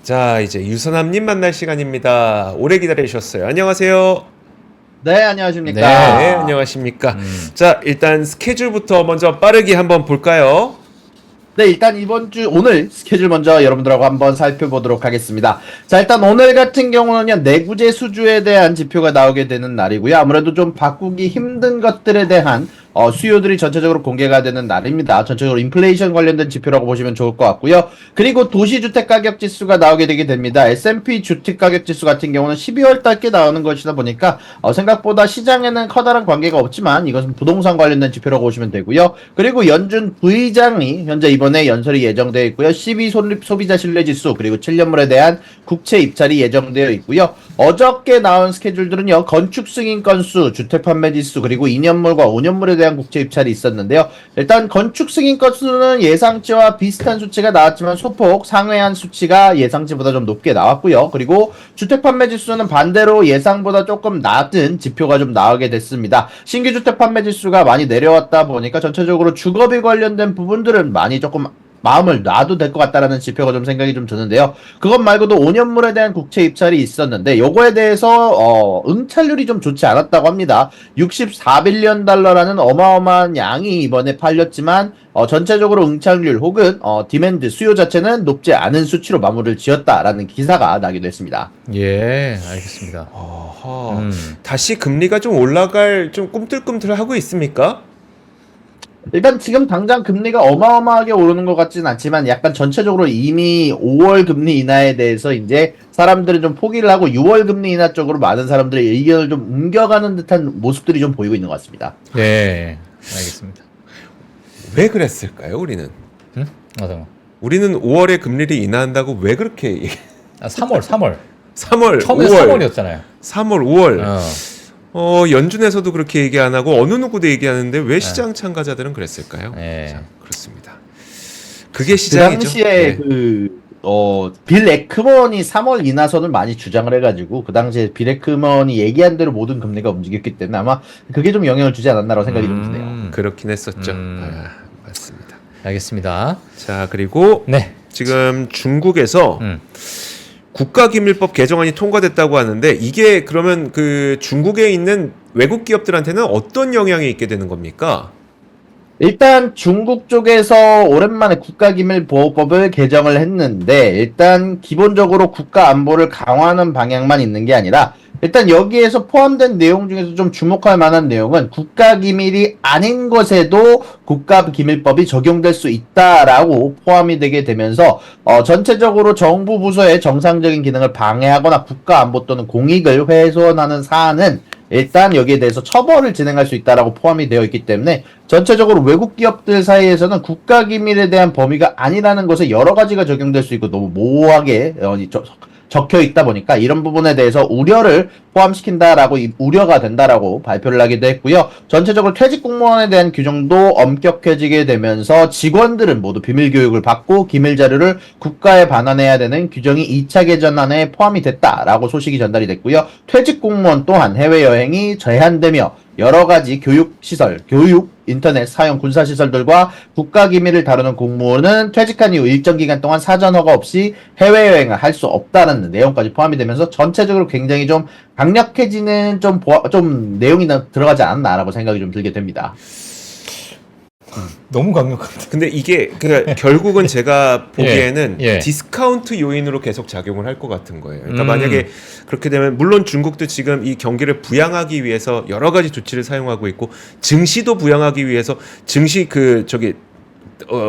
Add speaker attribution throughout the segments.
Speaker 1: 자, 이제 유선남님 만날 시간입니다. 오래 기다리셨어요. 안녕하세요.
Speaker 2: 네, 안녕하십니까.
Speaker 1: 네, 안녕하십니까. 자, 일단 스케줄부터 먼저 빠르게 한번 볼까요?
Speaker 2: 네, 일단 오늘 스케줄 먼저 여러분들하고 한번 살펴보도록 하겠습니다. 자, 일단 오늘 같은 경우는요, 내구재 수주에 대한 지표가 나오게 되는 날이고요. 아무래도 좀 바꾸기 힘든 것들에 대한 수요들이 전체적으로 공개가 되는 날입니다. 전체적으로 인플레이션 관련된 지표라고 보시면 좋을 것 같고요. 그리고 도시주택가격지수가 나오게 되게 됩니다. S&P 주택가격지수 같은 경우는 12월 달께 나오는 것이다 보니까 생각보다 시장에는 커다란 관계가 없지만 이것은 부동산 관련된 지표라고 보시면 되고요. 그리고 연준 부의장이 현재 이번에 연설이 예정되어 있고요. 12 소비자 신뢰지수 그리고 7년물에 대한 국채 입찰이 예정되어 있고요. 어저께 나온 스케줄들은요. 건축 승인 건수, 주택 판매 지수 그리고 2년물과 5년물에 대한 국채 입찰이 있었는데요. 일단 건축 승인 건수는 예상치와 비슷한 수치가 나왔지만 소폭 상회한 수치가 예상치보다 좀 높게 나왔고요. 그리고 주택 판매 지수는 반대로 예상보다 조금 낮은 지표가 좀 나오게 됐습니다. 신규 주택 판매 지수가 많이 내려왔다 보니까 전체적으로 주거비 관련된 부분들은 많이 조금 마음을 놔도 될 것 같다라는 지표가 좀 생각이 좀 드는데요. 그것 말고도 5년물에 대한 국채 입찰이 있었는데 요거에 대해서 응찰률이 좀 좋지 않았다고 합니다. 64빌리언 달러라는 어마어마한 양이 이번에 팔렸지만 전체적으로 응찰률 혹은 디맨드 수요 자체는 높지 않은 수치로 마무리를 지었다라는 기사가 나기도 했습니다.
Speaker 3: 예, 알겠습니다.
Speaker 1: 어허, 다시 금리가 좀 올라갈 좀 꿈틀꿈틀하고 있습니까?
Speaker 2: 일단 지금 당장 금리가 어마어마하게 오르는 것 같지는 않지만 약간 전체적으로 이미 5월 금리 인하에 대해서 이제 사람들은 좀 포기를 하고 6월 금리 인하 쪽으로 많은 사람들의 의견을 좀 옮겨가는 듯한 모습들이 좀 보이고 있는 것 같습니다.
Speaker 3: 예, 알겠습니다.
Speaker 1: 왜 그랬을까요, 우리는?
Speaker 3: 응? 어떤
Speaker 1: 우리는 5월에 금리를 인하한다고 왜 그렇게
Speaker 3: 3월.
Speaker 1: 3월,
Speaker 3: 처음에
Speaker 1: 5월,
Speaker 3: 3월이었잖아요.
Speaker 1: 3월, 5월. 연준에서도 그렇게 얘기 안 하고 어느 누구도 얘기하는데 왜 시장 참가자들은 그랬을까요?
Speaker 3: 예.
Speaker 1: 자, 그렇습니다. 그게
Speaker 2: 그
Speaker 1: 시장이죠.
Speaker 2: 당시에
Speaker 1: 네.
Speaker 2: 빌 에크먼이 3월 인하선을 많이 주장을 해가지고 그 당시에 빌 에크먼이 얘기한 대로 모든 금리가 움직였기 때문에 아마 그게 좀 영향을 주지 않았나라고 생각이 좀 드네요.
Speaker 1: 그렇긴 했었죠. 맞습니다.
Speaker 3: 알겠습니다.
Speaker 1: 자, 그리고
Speaker 3: 네.
Speaker 1: 지금 중국에서
Speaker 3: 음.
Speaker 1: 국가기밀법 개정안이 통과됐다고 하는데 이게 그러면 그 중국에 있는 외국 기업들한테는 어떤 영향이 있게 되는 겁니까?
Speaker 2: 일단 중국 쪽에서 오랜만에 국가기밀보호법을 개정을 했는데 일단 기본적으로 국가 안보를 강화하는 방향만 있는 게 아니라 일단 여기에서 포함된 내용 중에서 좀 주목할 만한 내용은 국가기밀이 아닌 것에도 국가기밀법이 적용될 수 있다라고 포함이 되게 되면서 전체적으로 정부 부서의 정상적인 기능을 방해하거나 국가안보 또는 공익을 훼손하는 사안은 일단 여기에 대해서 처벌을 진행할 수 있다라고 포함이 되어 있기 때문에 전체적으로 외국 기업들 사이에서는 국가기밀에 대한 범위가 아니라는 것에 여러 가지가 적용될 수 있고 너무 모호하게 적혀 있다 보니까 이런 부분에 대해서 우려를 포함시킨다라고 우려가 된다라고 발표를 하기도 했고요. 전체적으로 퇴직 공무원에 대한 규정도 엄격해지게 되면서 직원들은 모두 비밀 교육을 받고 기밀 자료를 국가에 반환해야 되는 규정이 2차 개정안에 포함이 됐다라고 소식이 전달이 됐고요. 퇴직 공무원 또한 해외 여행이 제한되며 여러 가지 인터넷 사용 군사시설들과 국가기밀을 다루는 공무원은 퇴직한 이후 일정 기간 동안 사전 허가 없이 해외여행을 할 수 없다는 내용까지 포함이 되면서 전체적으로 굉장히 좀 강력해지는 좀 내용이 들어가지 않았나라고 생각이 좀 들게 됩니다.
Speaker 3: 너무 강력한데.
Speaker 1: 근데 이게 그러니까 결국은 제가 보기에는
Speaker 3: 예.
Speaker 1: 디스카운트 요인으로 계속 작용을 할 것 같은 거예요. 그러니까 만약에 그렇게 되면 물론 중국도 지금 이 경기를 부양하기 위해서 여러 가지 조치를 사용하고 있고 증시도 부양하기 위해서 증시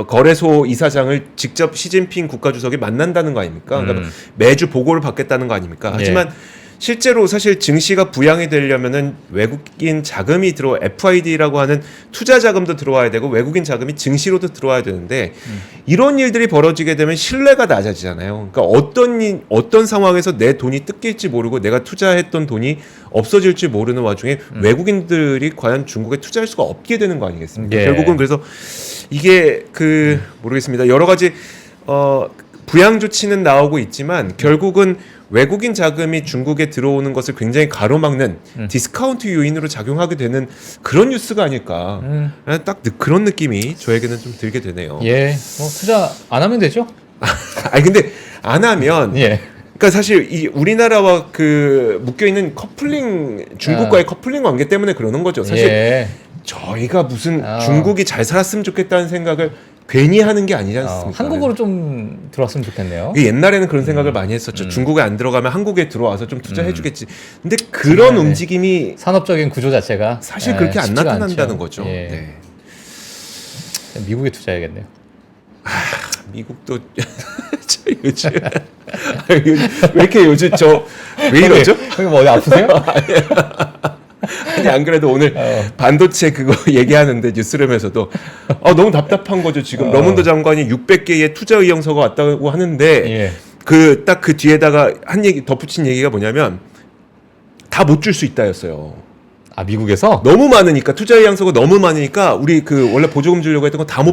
Speaker 1: 거래소 이사장을 직접 시진핑 국가주석이 만난다는 거 아닙니까? 그러니까 매주 보고를 받겠다는 거 아닙니까? 하지만 실제로 사실 증시가 부양이 되려면은 외국인 자금이 FID라고 하는 투자 자금도 들어와야 되고 외국인 자금이 증시로도 들어와야 되는데 이런 일들이 벌어지게 되면 신뢰가 낮아지잖아요. 그러니까 어떤 상황에서 내 돈이 뜯길지 모르고 내가 투자했던 돈이 없어질지 모르는 와중에 외국인들이 과연 중국에 투자할 수가 없게 되는 거 아니겠습니까?
Speaker 3: 예.
Speaker 1: 결국은 그래서 이게 모르겠습니다. 여러 가지 부양 조치는 나오고 있지만 결국은 외국인 자금이 중국에 들어오는 것을 굉장히 가로막는 디스카운트 요인으로 작용하게 되는 그런 뉴스가 아닐까. 딱 그런 느낌이 저에게는 좀 들게 되네요.
Speaker 3: 예, 투자 안 하면 되죠?
Speaker 1: 아니 근데 안 하면
Speaker 3: 예.
Speaker 1: 그러니까 사실 이 우리나라와 그 묶여 있는 커플링 중국과의 커플링 관계 때문에 그러는 거죠. 사실
Speaker 3: 예.
Speaker 1: 저희가 무슨 중국이 잘 살았으면 좋겠다는 생각을 괜히 하는 게 아니지 않습니까?
Speaker 3: 한국으로 좀 들어왔으면 좋겠네요.
Speaker 1: 옛날에는 그런 생각을 많이 했었죠. 중국에 안 들어가면 한국에 들어와서 좀 투자해주겠지. 근데 그런
Speaker 3: 정말,
Speaker 1: 움직임이
Speaker 3: 산업적인 구조 자체가
Speaker 1: 사실 그렇게 안
Speaker 3: 쉽지가
Speaker 1: 나타난다는
Speaker 3: 않죠.
Speaker 1: 거죠.
Speaker 3: 예.
Speaker 1: 네.
Speaker 3: 미국에 투자해야겠네요.
Speaker 1: 미국도 저 요즘 왜 이렇게 요즘 저 왜 이러죠?
Speaker 3: 형님 뭐 어디 아프세요?
Speaker 1: 아니 안 그래도 오늘 반도체 그거 얘기하는데 뉴스룸에서도 너무 답답한 거죠. 지금 러문더 장관이 600개의 투자 의향서가 왔다고 하는데
Speaker 3: 예.
Speaker 1: 그 딱 그 뒤에다가 한 얘기 덧붙인 얘기가 뭐냐면 다 못 줄 수 있다였어요.
Speaker 3: 아 미국에서?
Speaker 1: 너무 많으니까 투자 의향서가 너무 많으니까 우리 그 원래 보조금 주려고 했던 거 다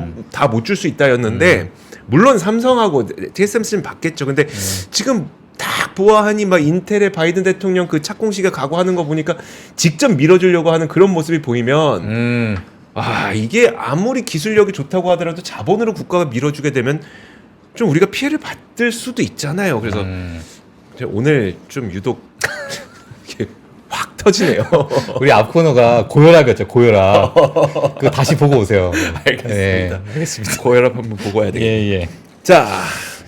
Speaker 1: 못 줄 수 있다였는데 물론 삼성하고 TSMC는 받겠죠. 근데 지금 딱 보아하니 막 인텔의 바이든 대통령 그 착공식에 각오하는 거 보니까 직접 밀어주려고 하는 그런 모습이 보이면 이게 아무리 기술력이 좋다고 하더라도 자본으로 국가가 밀어주게 되면 좀 우리가 피해를 받을 수도 있잖아요. 그래서 오늘 좀 유독 이렇게 확 터지네요.
Speaker 3: 우리 앞 코너가 고혈압이었죠. 고혈압. 그 다시 보고 오세요.
Speaker 1: 알겠습니다.
Speaker 3: 예, 알겠습니다.
Speaker 1: 고혈압 한번 보고 와야 되겠네요.
Speaker 3: 예.
Speaker 1: 자,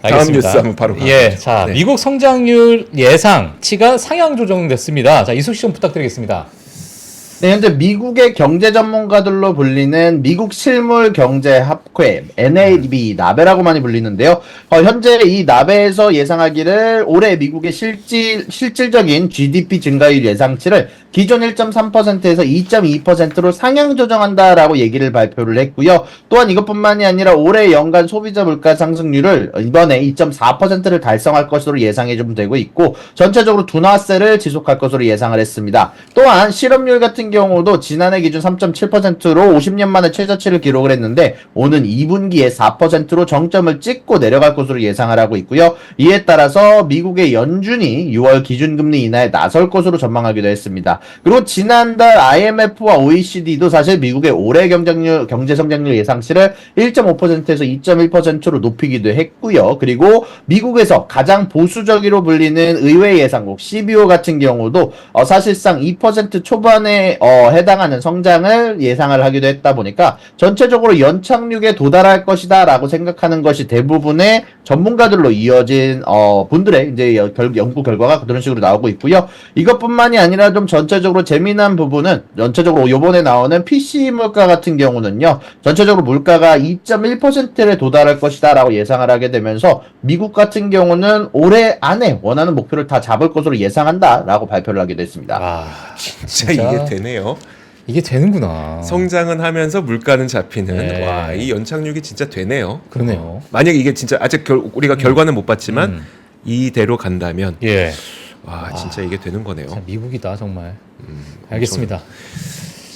Speaker 1: 다음
Speaker 3: 알겠습니다.
Speaker 1: 뉴스 한번 바로
Speaker 3: 예,
Speaker 1: 가보죠.
Speaker 3: 자
Speaker 1: 네.
Speaker 3: 미국 성장률 예상치가 상향 조정됐습니다. 자 이숙 씨 좀 부탁드리겠습니다.
Speaker 2: 네, 현재 미국의 경제 전문가들로 불리는 미국 실물 경제 합회 NAB 나베라고 많이 불리는데요. 현재 이 나베에서 예상하기를 올해 미국의 실질적인 GDP 증가율 예상치를 기존 1.3%에서 2.2%로 상향 조정한다라고 얘기를 발표를 했고요. 또한 이것뿐만이 아니라 올해 연간 소비자 물가 상승률을 이번에 2.4%를 달성할 것으로 예상이 좀 되고 있고 전체적으로 둔화세를 지속할 것으로 예상을 했습니다. 또한 실업률 같은 경우도 지난해 기준 3.7%로 50년 만에 최저치를 기록을 했는데 오는 2분기에 4%로 정점을 찍고 내려갈 것으로 예상을 하고 있고요. 이에 따라서 미국의 연준이 6월 기준금리 인하에 나설 것으로 전망하기도 했습니다. 그리고 지난달 IMF와 OECD도 사실 미국의 올해 경제 성장률 예상치를 1.5%에서 2.1%로 높이기도 했고요. 그리고 미국에서 가장 보수적으로 불리는 의회 예상국 CBO 같은 경우도 사실상 2% 초반에 해당하는 성장을 예상을 하기도 했다 보니까 전체적으로 연착륙에 도달할 것이다 라고 생각하는 것이 대부분의 전문가들로 이어진 분들의 이제 연구 결과가 그런 식으로 나오고 있고요. 이것뿐만이 아니라 좀 전체적으로 재미난 부분은 전체적으로 요번에 나오는 PC 물가 같은 경우는요. 전체적으로 물가가 2.1%에 도달할 것이다 라고 예상을 하게 되면서 미국 같은 경우는 올해 안에 원하는 목표를 다 잡을 것으로 예상한다 라고 발표를 하기도 했습니다.
Speaker 1: 진짜 이게 되네요.
Speaker 3: 이게 되는구나.
Speaker 1: 성장은 하면서 물가는 잡히는
Speaker 3: 네.
Speaker 1: 와, 이 연착륙이 진짜 되네요.
Speaker 3: 그러네요.
Speaker 1: 만약에 이게 진짜 아직 우리가 결과는 못 봤지만 이대로 간다면
Speaker 3: 예.
Speaker 1: 와, 진짜 이게 되는 거네요.
Speaker 3: 자, 미국이다 정말. 알겠습니다.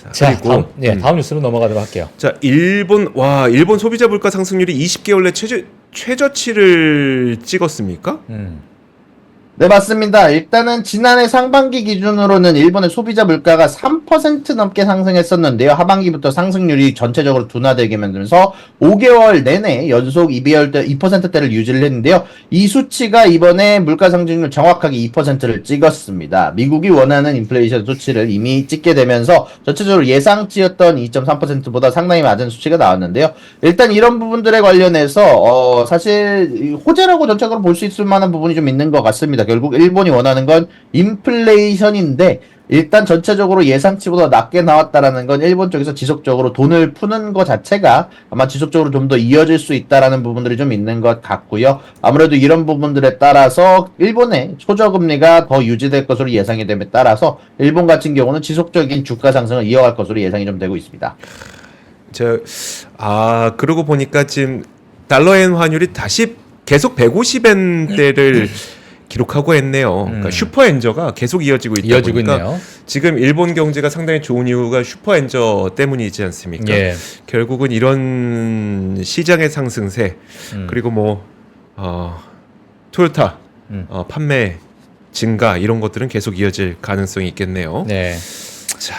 Speaker 1: 자,
Speaker 3: 자,
Speaker 1: 그리고
Speaker 3: 다음 뉴스로 넘어가도록 할게요.
Speaker 1: 자, 일본 소비자 물가 상승률이 20개월 내 최저치를 찍었습니까?
Speaker 2: 네, 맞습니다. 일단은 지난해 상반기 기준으로는 일본의 소비자 물가가 3% 넘게 상승했었는데요. 하반기부터 상승률이 전체적으로 둔화되게 만들면서 5개월 내내 연속 2%대를 유지를 했는데요. 이 수치가 이번에 물가 상승률 정확하게 2%를 찍었습니다. 미국이 원하는 인플레이션 수치를 이미 찍게 되면서 전체적으로 예상치였던 2.3%보다 상당히 낮은 수치가 나왔는데요. 일단 이런 부분들에 관련해서 사실 호재라고 전체적으로 볼 수 있을 만한 부분이 좀 있는 것 같습니다. 결국 일본이 원하는 건 인플레이션인데 일단 전체적으로 예상치보다 낮게 나왔다라는 건 일본 쪽에서 지속적으로 돈을 푸는 것 자체가 아마 지속적으로 좀 더 이어질 수 있다라는 부분들이 좀 있는 것 같고요. 아무래도 이런 부분들에 따라서 일본의 초저금리가 더 유지될 것으로 예상이 됨에 따라서 일본 같은 경우는 지속적인 주가 상승을 이어갈 것으로 예상이 좀 되고 있습니다.
Speaker 1: 그러고 보니까 지금 달러엔 환율이 다시 계속 150엔대를 기록하고 했네요. 그러니까 슈퍼엔저가 계속 이어지고 보니까
Speaker 3: 있네요.
Speaker 1: 지금 일본 경제가 상당히 좋은 이유가 슈퍼엔저 때문이지 않습니까?
Speaker 3: 예.
Speaker 1: 결국은 이런 시장의 상승세 그리고 토요타 판매 증가 이런 것들은 계속 이어질 가능성이 있겠네요.
Speaker 3: 네.
Speaker 1: 자,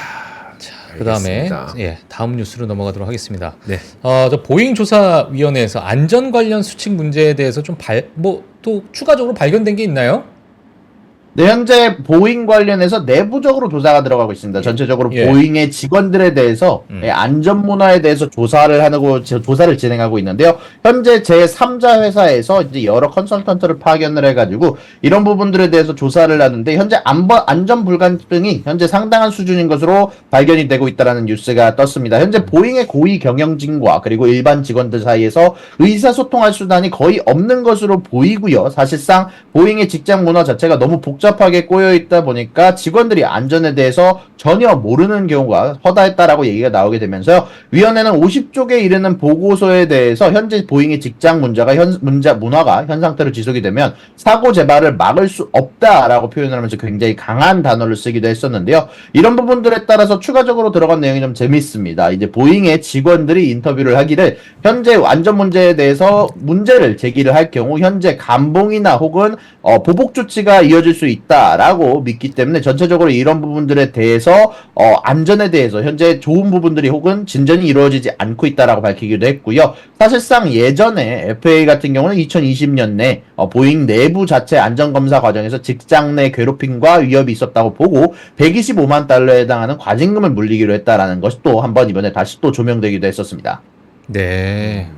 Speaker 3: 그다음에
Speaker 1: 알겠습니다.
Speaker 3: 예, 다음 뉴스로 넘어가도록 하겠습니다.
Speaker 1: 네.
Speaker 3: 저 보잉 조사위원회에서 안전 관련 수칙 문제에 대해서 좀 또 추가적으로 발견된 게 있나요?
Speaker 2: 네, 현재 보잉 관련해서 내부적으로 조사가 들어가고 있습니다. 전체적으로
Speaker 3: 예.
Speaker 2: 보잉의 직원들에 대해서 안전 문화에 대해서 조사를 진행하고 있는데요. 현재 제3자 회사에서 이제 여러 컨설턴트를 파견을 해가지고 이런 부분들에 대해서 조사를 하는데 현재 안전 불감증이 현재 상당한 수준인 것으로 발견이 되고 있다는 뉴스가 떴습니다. 현재 보잉의 고위 경영진과 그리고 일반 직원들 사이에서 의사소통할 수단이 거의 없는 것으로 보이고요. 사실상 보잉의 직장 문화 자체가 너무 복잡하게 꼬여 있다 보니까 직원들이 안전에 대해서 전혀 모르는 경우가 허다했다라고 얘기가 나오게 되면서요. 위원회는 50쪽에 이르는 보고서에 대해서 현재 보잉의 직장 문화가 현 상태로 지속이 되면 사고 재발을 막을 수 없다라고 표현을 하면서 굉장히 강한 단어를 쓰기도 했었는데요. 이런 부분들에 따라서 추가적으로 들어간 내용이 좀 재밌습니다. 이제 보잉의 직원들이 인터뷰를 하기를 현재 안전 문제에 대해서 문제를 제기를 할 경우 현재 감봉이나 혹은 보복 조치가 이어질 수 있다라고 믿기 때문에 전체적으로 이런 부분들에 대해서 안전에 대해서 현재 좋은 부분들이 혹은 진전이 이루어지지 않고 있다라고 밝히기도 했고요. 사실상 예전에 FAA 같은 경우는 2020년에 보잉 내부 자체 안전검사 과정에서 직장 내 괴롭힘과 위협이 있었다고 보고 125만 달러에 해당하는 과징금을 물리기로 했다라는 것이 또 한번 이번에 다시 또 조명되기도 했었습니다.
Speaker 3: 네.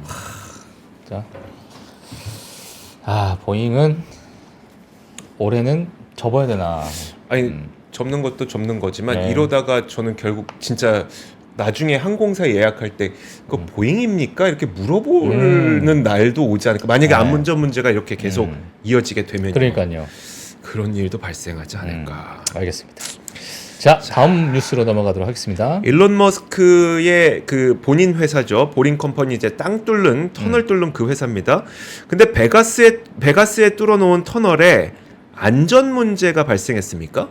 Speaker 3: 자, 보잉은 올해는 접어야 되나?
Speaker 1: 아니 접는 것도 접는 거지만
Speaker 3: 네.
Speaker 1: 이러다가 저는 결국 진짜 나중에 항공사 예약할 때 그거 보잉입니까? 이렇게 물어보는 날도 오지 않을까? 만약에
Speaker 3: 네.
Speaker 1: 안전 문제가 이렇게 계속 이어지게 되면
Speaker 3: 그러니까요.
Speaker 1: 그런 일도 발생하지 않을까?
Speaker 3: 알겠습니다. 자, 다음 뉴스로 넘어가도록 하겠습니다.
Speaker 1: 일론 머스크의 그 본인 회사죠. 보링 컴퍼니 이제 땅 뚫는 터널 뚫는 그 회사입니다. 근데 베가스에 뚫어놓은 터널에 안전 문제가 발생했습니까?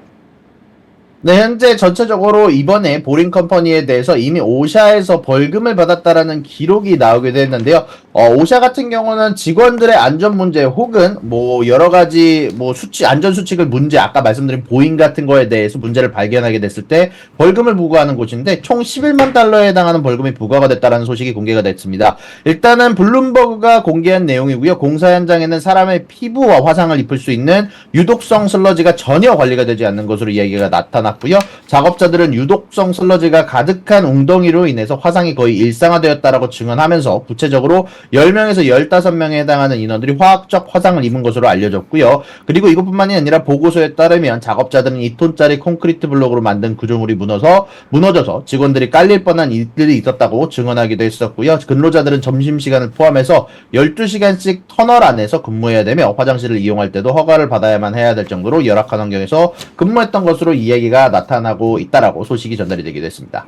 Speaker 2: 네, 현재 전체적으로 이번에 보링 컴퍼니에 대해서 이미 오샤에서 벌금을 받았다라는 기록이 나오게 됐는데요. 오샤 같은 경우는 직원들의 안전 문제 혹은 뭐 여러 가지 뭐 안전 수칙을 아까 말씀드린 보잉 같은 거에 대해서 문제를 발견하게 됐을 때 벌금을 부과하는 곳인데 총 11만 달러에 해당하는 벌금이 부과가 됐다라는 소식이 공개가 됐습니다. 일단은 블룸버그가 공개한 내용이고요. 공사 현장에는 사람의 피부와 화상을 입힐 수 있는 유독성 슬러지가 전혀 관리가 되지 않는 것으로 이야기가 나타났고요. 작업자들은 유독성 슬러지가 가득한 웅덩이로 인해서 화상이 거의 일상화되었다라고 증언하면서 구체적으로 10명에서 15명에 해당하는 인원들이 화학적 화상을 입은 것으로 알려졌고요. 그리고 이것뿐만이 아니라 보고서에 따르면 작업자들은 2톤짜리 콘크리트 블록으로 만든 구조물이 무너져서 직원들이 깔릴 뻔한 일들이 있었다고 증언하기도 했었고요. 근로자들은 점심시간을 포함해서 12시간씩 터널 안에서 근무해야 되며 화장실을 이용할 때도 허가를 받아야만 해야 될 정도로 열악한 환경에서 근무했던 것으로 이야기가 나타나고 있다라고 소식이 전달이 되기도 했습니다.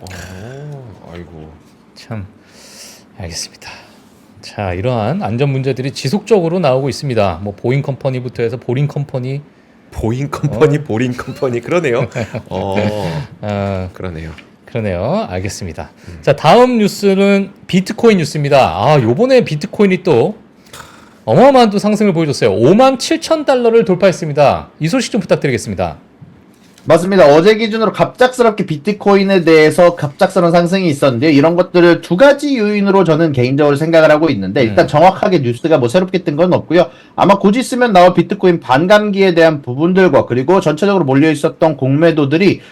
Speaker 1: 아이고.
Speaker 3: 참 알겠습니다. 자, 이러한 안전 문제들이 지속적으로 나오고 있습니다. 뭐 보잉 컴퍼니부터 해서 보링 컴퍼니,
Speaker 1: 보잉 컴퍼니, 보링 컴퍼니 그러네요. 그러네요.
Speaker 3: 그러네요. 알겠습니다. 자, 다음 뉴스는 비트코인 뉴스입니다. 요번에 비트코인이 또 어마어마한 또 상승을 보여줬어요. 57,000달러를 돌파했습니다. 이 소식 좀 부탁드리겠습니다.
Speaker 2: 맞습니다. 어제 기준으로 갑작스럽게 비트코인에 대해서 갑작스러운 상승이 있었는데 이런 것들을 두 가지 요인으로 저는 개인적으로 생각을 하고 있는데 일단 정확하게 뉴스가 뭐 새롭게 뜬 건 없고요. 아마 곧 있으면 나올 비트코인 반감기에 대한 부분들과 그리고 전체적으로 몰려 있었던 공매도들이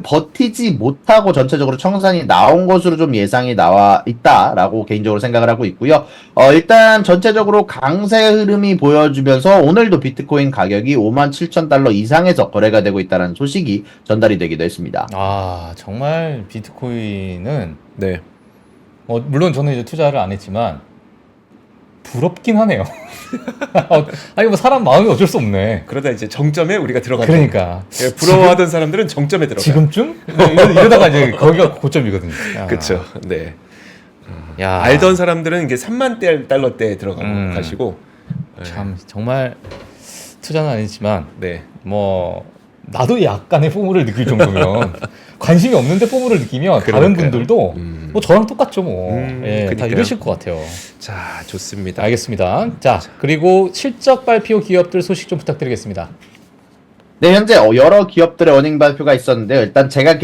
Speaker 2: 버티지 못하고 전체적으로 청산이 나온 것으로 좀 예상이 나와 있다라고 개인적으로 생각을 하고 있고요. 일단 전체적으로 강세 흐름이 보여주면서 오늘도 비트코인 가격이 57,000달러 이상에서 거래가 되고 있다는 소식이 전달이 되기도 했습니다.
Speaker 3: 정말 비트코인은
Speaker 1: 네.
Speaker 3: 물론 저는 이제 투자를 안 했지만 부럽긴 하네요. 아니 뭐 사람 마음이 어쩔 수 없네.
Speaker 1: 그러다 이제 정점에 우리가 들어간다.
Speaker 3: 그러니까
Speaker 1: 부러워하던 사람들은 정점에 들어가.
Speaker 3: 지금쯤 이러다가 이제 거기가 고점이거든요.
Speaker 1: 그렇죠. 네.
Speaker 3: 야,
Speaker 1: 알던 사람들은 이게 3만 달러대에 들어가시고
Speaker 3: 참 정말 투자는 아니지만
Speaker 1: 네.
Speaker 3: 뭐 나도 약간의 포물을 느낄 정도면 관심이 없는데 포물을 느끼면 다른
Speaker 1: 그러니까요.
Speaker 3: 분들도 뭐 저랑 똑같죠 뭐. 예, 다
Speaker 1: 그러니까요.
Speaker 3: 이러실 것 같아요.
Speaker 1: 자, 좋습니다.
Speaker 3: 알겠습니다. 자, 그리고 실적 발표 기업들 소식 좀 부탁드리겠습니다.
Speaker 2: 네, 현재 여러 기업들의 어닝 발표가 있었는데요. 일단 제가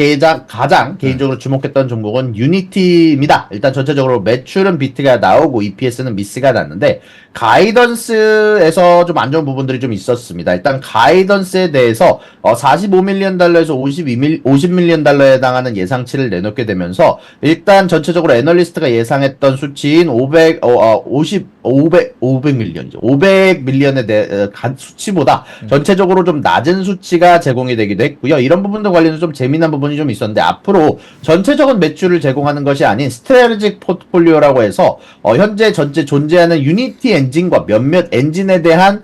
Speaker 2: 가장 개인적으로 주목했던 종목은 유니티입니다. 일단 전체적으로 매출은 비트가 나오고 EPS는 미스가 났는데 가이던스에서 좀 안 좋은 부분들이 좀 있었습니다. 일단 가이던스에 대해서 45밀리언 달러에서 50밀리언 달러에 해당하는 예상치를 내놓게 되면서 일단 전체적으로 애널리스트가 예상했던 수치인 500밀리언이죠. 500밀리언의 수치보다 전체적으로 좀 낮은 수치가 제공이 되기도 했고요. 이런 부분들 관련해서 좀 재미난 부분이 좀 있었는데 앞으로 전체적인 매출을 제공하는 것이 아닌 스트래티직 포트폴리오라고 해서 현재 전체 존재하는 유니티 엔진과 몇몇 엔진에 대한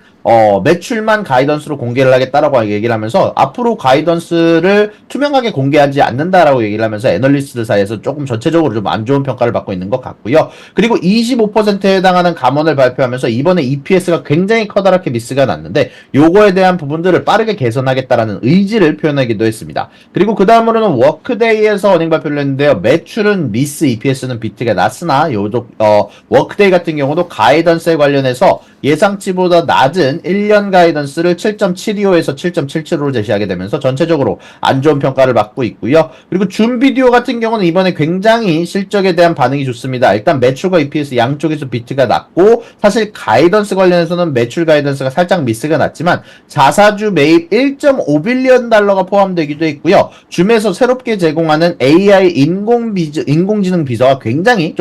Speaker 2: 매출만 가이던스로 공개를 하겠다라고 얘기를 하면서 앞으로 가이던스를 투명하게 공개하지 않는다라고 얘기를 하면서 애널리스트들 사이에서 조금 전체적으로 좀 안 좋은 평가를 받고 있는 것 같고요. 그리고 25%에 해당하는 감원을 발표하면서 이번에 EPS가 굉장히 커다랗게 미스가 났는데 요거에 대한 부분들을 빠르게 개선하겠다라는 의지를 표현하기도 했습니다. 그리고 그 다음으로는 워크데이에서 어닝 발표를 했는데요. 매출은 미스, EPS는 비트가 났으나 워크데이 같은 경우도 가이던스에 관련해서 예상치보다 낮은 1년 가이던스를 7.72에서 7.77로 제시하게 되면서 전체적으로 안 좋은 평가를 받고 있고요. 그리고 줌 비디오 같은 경우는 이번에 굉장히 실적에 대한 반응이 좋습니다. 일단 매출과 EPS 양쪽에서 비트가 낮고 사실 가이던스 관련해서는 매출 가이던스가 살짝 미스가 났지만 자사주 매입 1.5빌리언 달러가 포함되기도 했고요. 줌에서 새롭게 제공하는 AI 인공지능 비서가 굉장히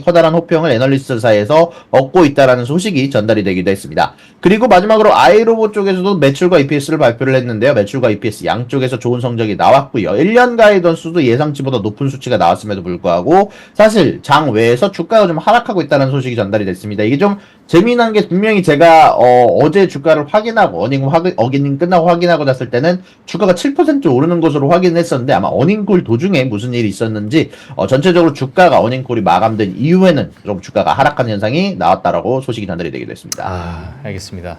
Speaker 2: 커다란 호평을 애널리스트 사이에서 얻고 있다라는 소식이 전달이 되기도 했습니다. 그리고 마지막으로 아이로봇 쪽에서도 매출과 EPS를 발표를 했는데요. 매출과 EPS 양쪽에서 좋은 성적이 나왔고요. 1년 가이던스도 예상치보다 높은 수치가 나왔음에도 불구하고 사실 장 외에서 주가가 좀 하락하고 있다는 소식이 전달이 됐습니다. 이게 좀 재미난 게 분명히 제가 어제 주가를 확인하고 어닝 끝나고 확인하고 났을 때는 주가가 7% 오르는 것으로 확인했었는데 아마 어닝콜 도중에 무슨 일이 있었는지 전체적으로 주가가 어닝콜이 마감된 이후에는 좀 주가가 하락하는 현상이 나왔다라고 소식이 전달이 되기도 했습니다.
Speaker 3: 알겠습니다.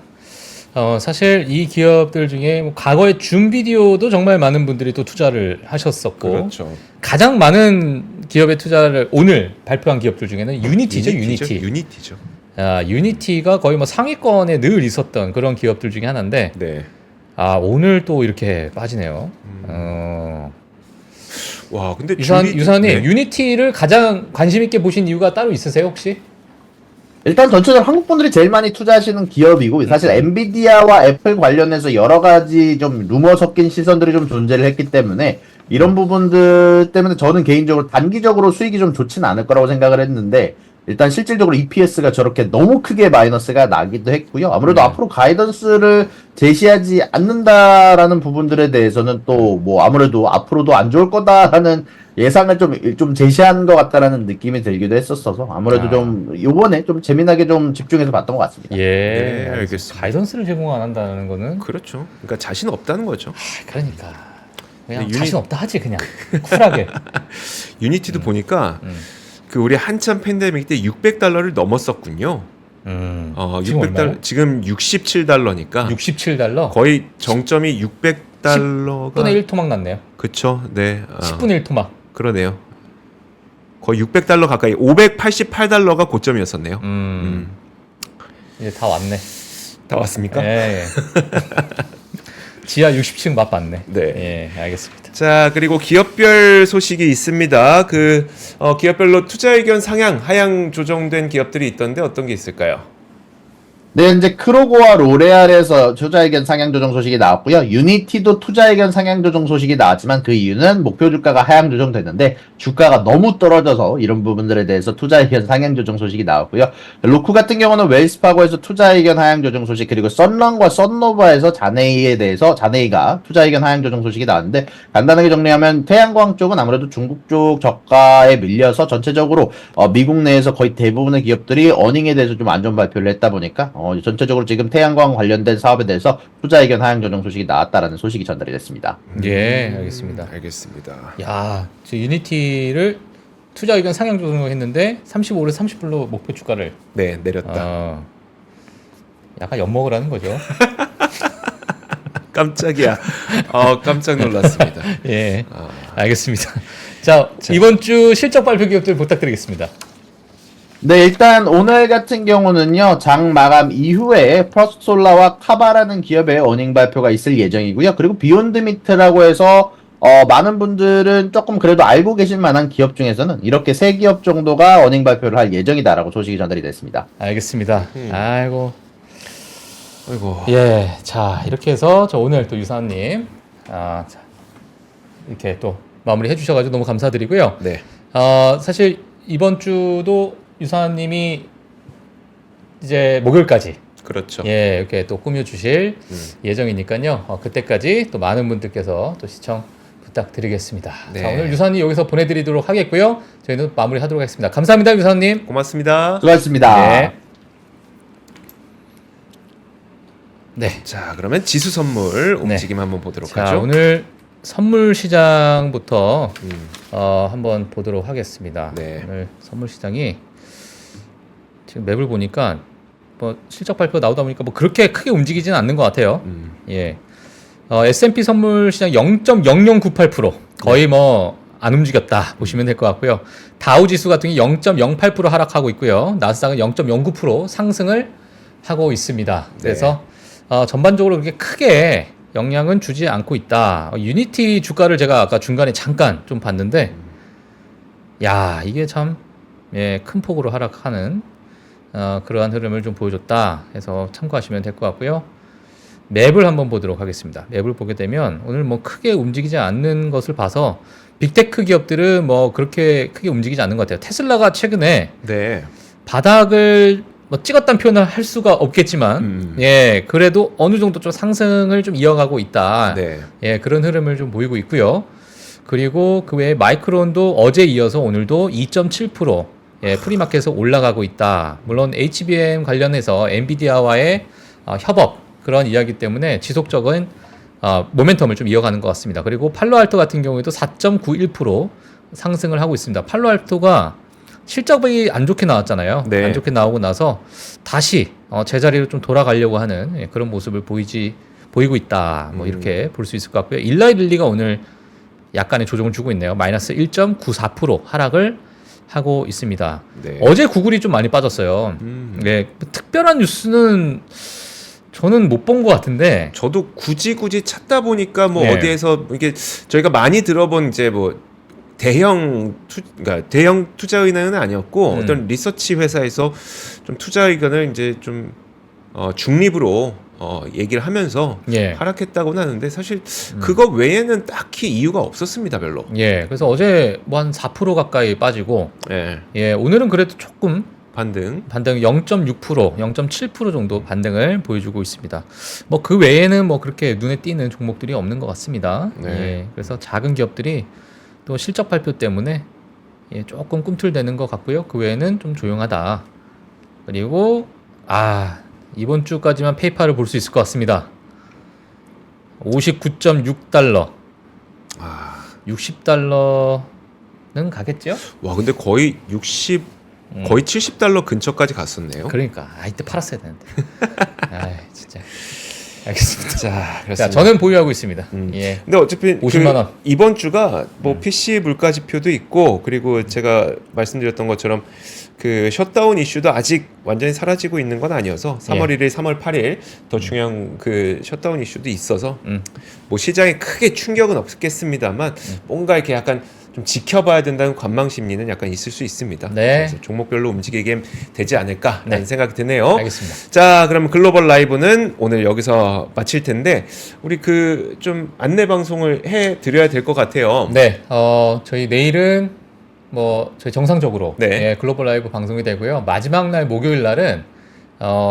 Speaker 3: 사실 이 기업들 중에 뭐 과거에 줌 비디오도 정말 많은 분들이 또 투자를 하셨었고
Speaker 1: 그렇죠.
Speaker 3: 가장 많은 기업의 투자를 오늘 발표한 기업들 중에는 유니티죠.
Speaker 1: 유니티죠.
Speaker 3: 유니티가 거의 뭐 상위권에 늘 있었던 그런 기업들 중에 하나인데
Speaker 1: 네.
Speaker 3: 오늘 또 이렇게 빠지네요.
Speaker 1: 와, 근데
Speaker 3: 유사님
Speaker 1: 네.
Speaker 3: 유니티를 가장 관심 있게 보신 이유가 따로 있으세요 혹시?
Speaker 2: 일단 전체적으로 한국 분들이 제일 많이 투자하시는 기업이고 사실 엔비디아와 애플 관련해서 여러 가지 좀 루머 섞인 시선들이 좀 존재를 했기 때문에 이런 부분들 때문에 저는 개인적으로 단기적으로 수익이 좀 좋지는 않을 거라고 생각을 했는데 일단 실질적으로 EPS가 저렇게 너무 크게 마이너스가 나기도 했고요. 아무래도 앞으로 가이던스를 제시하지 않는다라는 부분들에 대해서는 또 뭐 아무래도 앞으로도 안 좋을 거다라는 예상을 좀 제시한 것 같다라는 느낌이 들기도 했었어서 아무래도 좀 요번에 좀 재미나게 좀 집중해서 봤던 것 같습니다.
Speaker 3: 예,
Speaker 1: 네, 알겠습니다.
Speaker 3: 가이던스를 제공 안 한다는 거는
Speaker 1: 그렇죠. 그러니까 자신 없다는 거죠.
Speaker 3: 그러니까 그냥
Speaker 1: 근데
Speaker 3: 자신 없다 하지 그냥 쿨하게.
Speaker 1: 유니티도 보니까 그 우리 한참 팬데믹 때 $600를 넘었었군요.
Speaker 3: 지금 얼마요?
Speaker 1: 지금 $67니까
Speaker 3: 67달러.
Speaker 1: 거의 정점이 $600가
Speaker 3: 10분의 1 토막 났네요.
Speaker 1: 그쵸. 네.
Speaker 3: 10분의 1 토막.
Speaker 1: 그러네요. 거의 $600 가까이 588달러가 고점이었었네요.
Speaker 3: 이제 다 왔네.
Speaker 1: 다 왔습니까?
Speaker 3: 예. 지하 60층 맛봤네.
Speaker 1: 네.
Speaker 3: 예, 알겠습니다.
Speaker 1: 자, 그리고 기업별 소식이 있습니다. 기업별로 투자 의견 상향, 하향 조정된 기업들이 있던데 어떤 게 있을까요?
Speaker 2: 네, 이제 크로고와 로레알에서 투자 의견 상향 조정 소식이 나왔고요. 유니티도 투자 의견 상향 조정 소식이 나왔지만 그 이유는 목표 주가가 하향 조정됐는데 주가가 너무 떨어져서 이런 부분들에 대해서 투자 의견 상향 조정 소식이 나왔고요. 로쿠 같은 경우는 웰스파고에서 투자 의견 하향 조정 소식 그리고 썬런과 썬노바에서 자네이가 투자 의견 하향 조정 소식이 나왔는데 간단하게 정리하면 태양광 쪽은 아무래도 중국 쪽 저가에 밀려서 전체적으로 미국 내에서 거의 대부분의 기업들이 어닝에 대해서 좀 안 좋은 발표를 했다 보니까 전체적으로 지금 태양광 관련된 사업에 대해서 투자 의견 하향 조정 소식이 나왔다라는 소식이 전달이 됐습니다.
Speaker 3: 예, 알겠습니다.
Speaker 1: 알겠습니다.
Speaker 3: 야, 저 유니티를 투자 의견 상향 조정을 했는데 35에서 30불로 목표 주가를
Speaker 1: 네, 내렸다.
Speaker 3: 약간 엿먹으라는 거죠.
Speaker 1: 깜짝이야. 깜짝 놀랐습니다.
Speaker 3: 예, 알겠습니다. 자, 이번 주 실적 발표 기업들 부탁드리겠습니다.
Speaker 2: 네, 일단 오늘 같은 경우는요, 장 마감 이후에 퍼스솔라와 카바라는 기업의 어닝 발표가 있을 예정이고요. 그리고 비욘드 미트라고 해서 많은 분들은 조금 그래도 알고 계실 만한 기업 중에서는 이렇게 세 기업 정도가 어닝 발표를 할 예정이다라고 소식이 전달이 됐습니다.
Speaker 3: 알겠습니다. 아이고.
Speaker 1: 아이고.
Speaker 3: 예, 자 이렇게 해서 저 오늘 또 유사님 자, 이렇게 또 마무리 해주셔가지고 너무 감사드리고요.
Speaker 1: 네.
Speaker 3: 사실 이번 주도 유사님이 이제 목요일까지
Speaker 1: 그렇죠.
Speaker 3: 예 이렇게 또 꾸며주실 예정이니까요. 그때까지 또 많은 분들께서 또 시청 부탁드리겠습니다.
Speaker 1: 네.
Speaker 3: 자 오늘 유사님 여기서 보내드리도록 하겠고요. 저희는 마무리하도록 하겠습니다. 감사합니다, 유사님.
Speaker 1: 고맙습니다.
Speaker 2: 수고하셨습니다.
Speaker 3: 네. 네.
Speaker 1: 자, 그러면 지수 선물 움직임 한번 보도록
Speaker 3: 자
Speaker 1: 하죠.
Speaker 3: 오늘 선물 시장부터
Speaker 1: 음.
Speaker 3: 한번 보도록 하겠습니다.
Speaker 1: 네.
Speaker 3: 오늘 선물 시장이 지금 맵을 보니까 뭐 실적 발표 나오다 보니까 뭐 그렇게 크게 움직이지는 않는 것 같아요. 예. S&P 선물 시장 0.0098% 거의 뭐 안 움직였다 보시면 될 것 같고요. 다우 지수 같은 경우 0.08% 하락하고 있고요. 나스닥은 0.09% 상승을 하고 있습니다. 그래서 전반적으로 그렇게 크게 영향은 주지 않고 있다. 유니티 주가를 제가 아까 중간에 잠깐 좀 봤는데, 야 이게 참 큰 폭으로 하락하는 그러한 흐름을 좀 보여줬다 해서 참고하시면 될 것 같고요. 맵을 한번 보도록 하겠습니다. 맵을 보게 되면 오늘 뭐 크게 움직이지 않는 것을 봐서 빅테크 기업들은 뭐 그렇게 크게 움직이지 않는 것 같아요. 테슬라가 최근에
Speaker 1: 네.
Speaker 3: 바닥을 뭐 찍었다는 표현을 할 수가 없겠지만 예 그래도 어느 정도 좀 상승을 좀 이어가고 있다.
Speaker 1: 네.
Speaker 3: 예 그런 흐름을 좀 보이고 있고요. 그리고 그 외에 마이크론도 어제 이어서 오늘도 2.7% 예 프리마켓에서 올라가고 있다. 물론 HBM 관련해서 엔비디아와의 협업 그런 이야기 때문에 지속적인 모멘텀을 좀 이어가는 것 같습니다. 그리고 팔로알토 같은 경우에도 4.91% 상승을 하고 있습니다. 팔로알토가 실적이 안 좋게 나왔잖아요.
Speaker 1: 네.
Speaker 3: 안 좋게 나오고 나서 다시 제자리로 좀 돌아가려고 하는 그런 모습을 보이고 있다. 뭐 이렇게 볼 수 있을 것 같고요. 일라이릴리가 오늘 약간의 조정을 주고 있네요. 마이너스 1.94% 하락을 하고 있습니다.
Speaker 1: 네.
Speaker 3: 어제 구글이 좀 많이 빠졌어요. 네, 특별한 뉴스는 저는 못 본 것 같은데.
Speaker 1: 저도 굳이 찾다 보니까 뭐
Speaker 3: 네.
Speaker 1: 어디에서 이게 저희가 많이 들어본 이제 뭐 그러니까 대형 투자 의견은 아니었고 어떤 리서치 회사에서 좀 투자 의견을 이제 좀 중립으로 얘기를 하면서
Speaker 3: 예.
Speaker 1: 하락했다고는 하는데 사실 그거 외에는 딱히 이유가 없었습니다, 별로.
Speaker 3: 예, 그래서 어제 뭐 한 4% 가까이 빠지고,
Speaker 1: 예.
Speaker 3: 예, 오늘은 그래도 조금
Speaker 1: 반등.
Speaker 3: 0.6%, 0.7% 정도 반등을 보여주고 있습니다. 뭐 그 외에는 뭐 그렇게 눈에 띄는 종목들이 없는 것 같습니다.
Speaker 1: 네.
Speaker 3: 예, 그래서 작은 기업들이 또 실적 발표 때문에 조금 꿈틀대는 것 같고요. 그 외에는 좀 조용하다. 그리고 이번 주까지만 페이팔을 볼 수 있을 것 같습니다. 59.6달러. 60달러는 가겠죠?
Speaker 1: 와, 근데 거의 거의 70달러 근처까지 갔었네요.
Speaker 3: 그러니까 이때 팔았어야 되는데. 진짜. 알겠습니다.
Speaker 1: 자, 그렇습니다.
Speaker 3: 자, 저는 보유하고 있습니다. 예.
Speaker 1: 근데 어차피
Speaker 3: 50만 원.
Speaker 1: 이번 주가 뭐 PC 물가 지표도 있고 그리고 제가 말씀드렸던 것처럼 그 셧다운 이슈도 아직 완전히 사라지고 있는 건 아니어서 3월 1일, 3월 8일 더 중요한 그 셧다운 이슈도 있어서 뭐 시장에 크게 충격은 없겠습니다만 뭔가 이렇게 약간 좀 지켜봐야 된다는 관망 심리는 약간 있을 수 있습니다.
Speaker 3: 네.
Speaker 1: 그래서 종목별로 움직이게 되지 않을까라는
Speaker 3: 네.
Speaker 1: 생각이 드네요.
Speaker 3: 알겠습니다.
Speaker 1: 자, 그럼 글로벌 라이브는 오늘 여기서 마칠 텐데 우리 그 좀 안내 방송을 해 드려야 될 것 같아요.
Speaker 3: 네. 저희 내일은 뭐 저희 정상적으로
Speaker 1: 네.
Speaker 3: 글로벌 라이브 방송이 되고요. 마지막 날 목요일 날은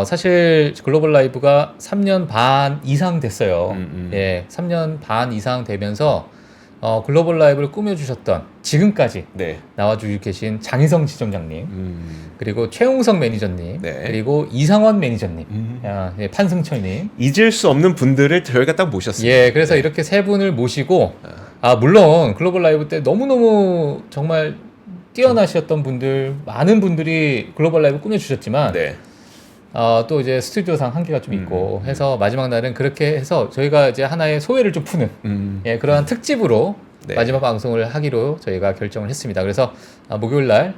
Speaker 3: 사실 글로벌 라이브가 3년 반 이상 됐어요. 예, 3년 반 이상 되면서 글로벌 라이브를 꾸며주셨던 지금까지
Speaker 1: 네.
Speaker 3: 나와주고 계신 장희성 지점장님, 그리고 최용성 매니저님,
Speaker 1: 네.
Speaker 3: 그리고 이상원 매니저님, 판승철님.
Speaker 1: 잊을 수 없는 분들을 저희가 딱 모셨습니다.
Speaker 3: 예, 그래서 이렇게 세 분을 모시고, 물론 글로벌 라이브 때 너무너무 정말 뛰어나셨던 분들, 많은 분들이 글로벌 라이브 꾸며주셨지만,
Speaker 1: 네.
Speaker 3: 또 이제 스튜디오상 한계가 좀 있고 해서 마지막 날은 그렇게 해서 저희가 이제 하나의 소회를 좀 푸는 그러한 특집으로
Speaker 1: 네.
Speaker 3: 마지막 방송을 하기로 저희가 결정을 했습니다. 그래서 목요일 날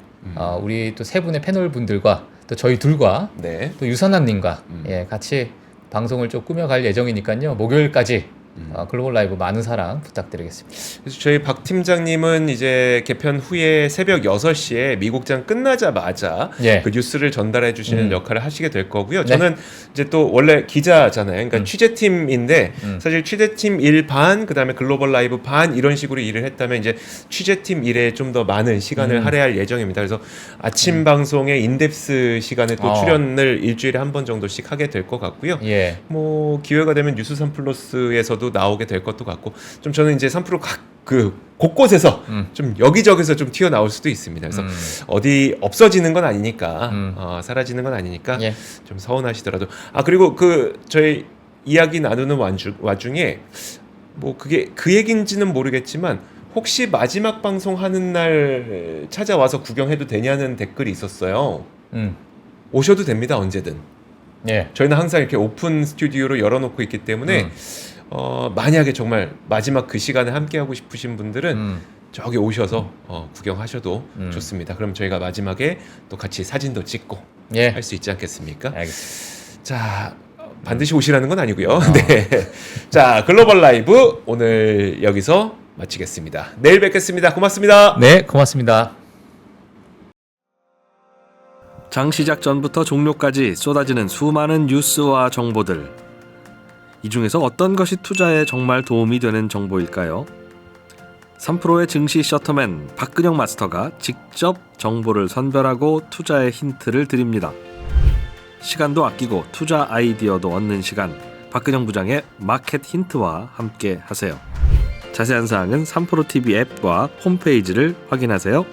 Speaker 3: 우리 또 세 분의 패널 분들과 또 저희 둘과
Speaker 1: 네.
Speaker 3: 또 유선남님과 예, 같이 방송을 좀 꾸며갈 예정이니까요. 목요일까지 글로벌 라이브 많은 사랑 부탁드리겠습니다.
Speaker 1: 그래서 저희 박 팀장님은 이제 개편 후에 새벽 6시에 미국장 끝나자마자
Speaker 3: 예.
Speaker 1: 그 뉴스를 전달해 주시는 역할을 하시게 될 거고요.
Speaker 3: 네.
Speaker 1: 저는 이제 또 원래 기자잖아요. 그러니까 취재팀인데 사실 취재팀 일 반, 그다음에 글로벌 라이브 반 이런 식으로 일을 했다면 이제 취재팀 일에 좀 더 많은 시간을 할애할 예정입니다. 그래서 아침 방송에 인덱스 시간에 또 출연을 일주일에 한 번 정도씩 하게 될 것 같고요.
Speaker 3: 예.
Speaker 1: 뭐 기회가 되면 뉴스 3플러스에서도 나오게 될 것도 같고 좀 저는 이제 3프로 그 곳곳에서 좀 여기저기서 좀 튀어나올 수도 있습니다. 그래서 어디 없어지는 건 아니니까 사라지는 건 아니니까
Speaker 3: 예.
Speaker 1: 좀 서운하시더라도 그리고 그 저희 이야기 나누는 와중에 뭐 그게 그 얘기인지는 모르겠지만 혹시 마지막 방송 하는 날 찾아와서 구경해도 되냐는 댓글이 있었어요. 오셔도 됩니다, 언제든.
Speaker 3: 예.
Speaker 1: 저희는 항상 이렇게 오픈 스튜디오로 열어놓고 있기 때문에 만약에 정말 마지막 그 시간에 함께하고 싶으신 분들은 저기 오셔서 구경하셔도 좋습니다. 그럼 저희가 마지막에 또 같이 사진도 찍고
Speaker 3: 예.
Speaker 1: 할 수 있지 않겠습니까?
Speaker 3: 알겠습니다.
Speaker 1: 자, 반드시 오시라는 건 아니고요. 네. 자, 글로벌 라이브 오늘 여기서 마치겠습니다. 내일 뵙겠습니다. 고맙습니다.
Speaker 3: 네, 고맙습니다.
Speaker 4: 장 시작 전부터 종료까지 쏟아지는 수많은 뉴스와 정보들. 이 중에서 어떤 것이 투자에 정말 도움이 되는 정보일까요? 3프로의 증시 셔터맨 박근영 마스터가 직접 정보를 선별하고 투자의 힌트를 드립니다. 시간도 아끼고 투자 아이디어도 얻는 시간, 박근영 부장의 마켓 힌트와 함께 하세요. 자세한 사항은 3프로 TV 앱과 홈페이지를 확인하세요.